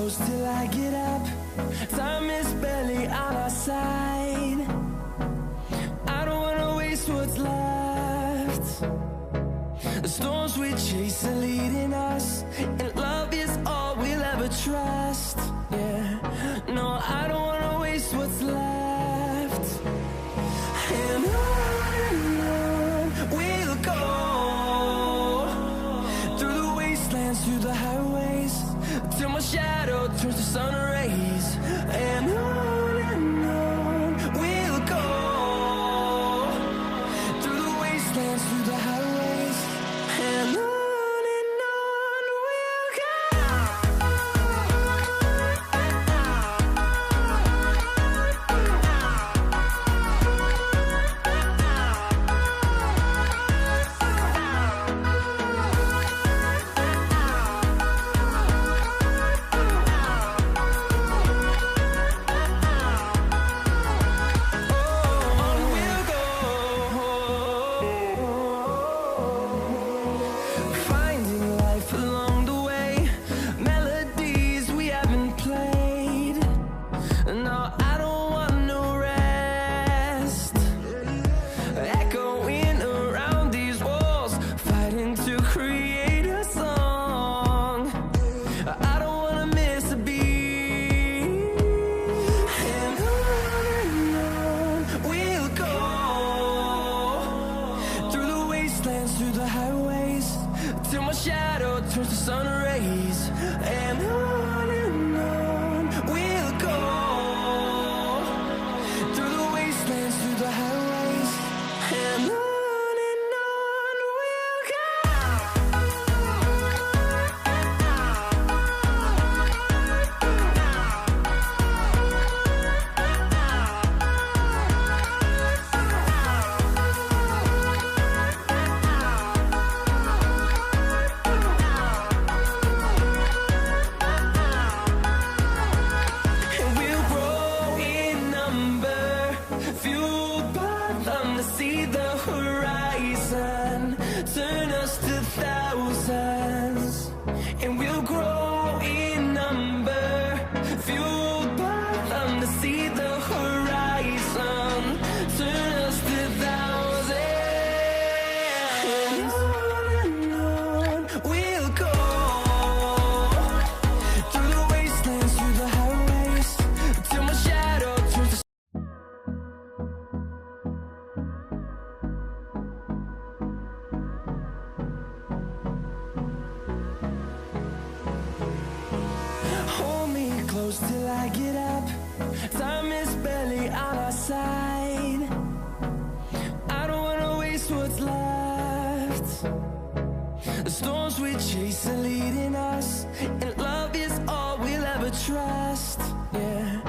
close till I get up. Time is barely on our side. I don't wanna waste what's left. The storms we chase are leading us, and love is all we'll ever trust. Yeah, no, I don't wanna waste what's left. And on we'll go, through the wastelands, through the highways, till my shadow turns to sun rays. And on we'll go, through the wastelands, through the highways, and on we'll go. Through the highways, till my shadow turns to sun rays. And on we'll go, through the wastelands, through the highways, and on we'll go. See the horizon, turn us to thousands, and we'll grow in number, fueled by them. To see the horizon, turn us to thousands, and on we'll go, through the wastelands, through the highways, till my shadow turns to close till I get up. Time is barely on our side. I don't wanna waste what's left. The storms we chase are leading us, and love is all we'll ever trust. Yeah,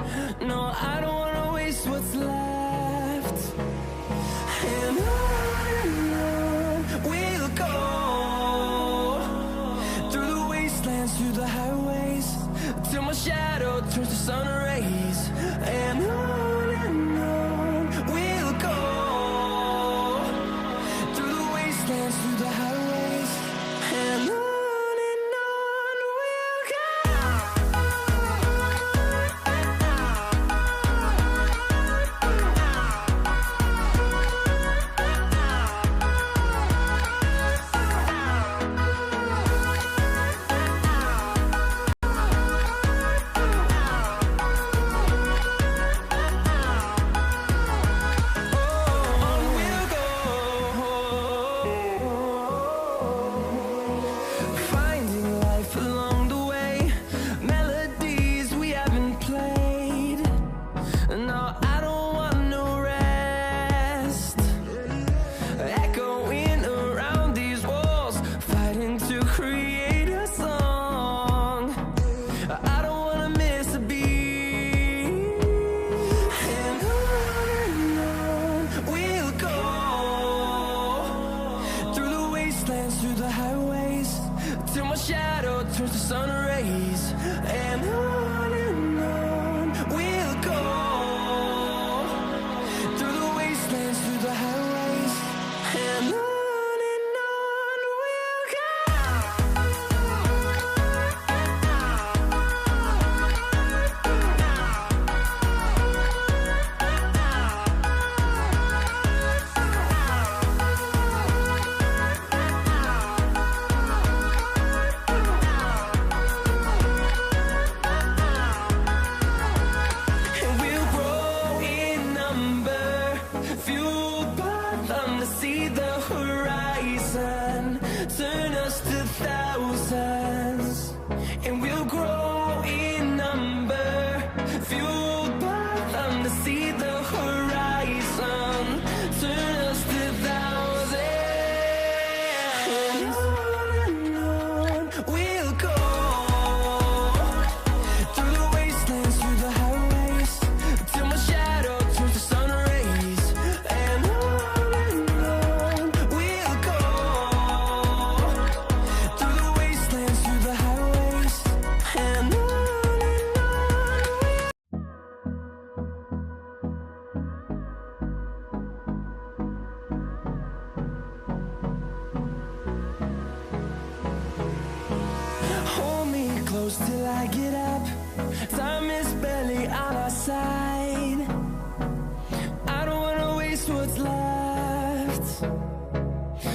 no, I don't wanna waste what's left. And on we'll go, through the wastelands, through the highways, till my shadow turns to sun rays. And on we'll go, through the wastelands, through the highways, and on close till I get up. Time is barely on our side. I don't wanna waste what's left.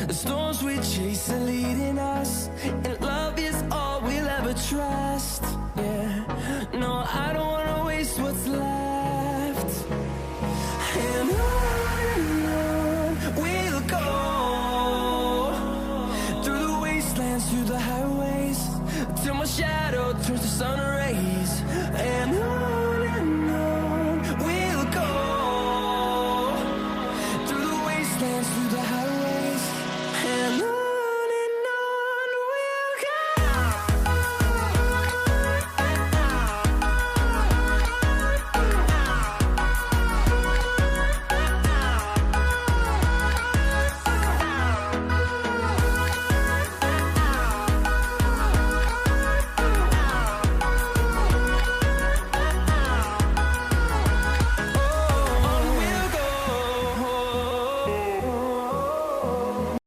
The storms we chase are leading us, and love is all we'll ever trust. Yeah, no, I don't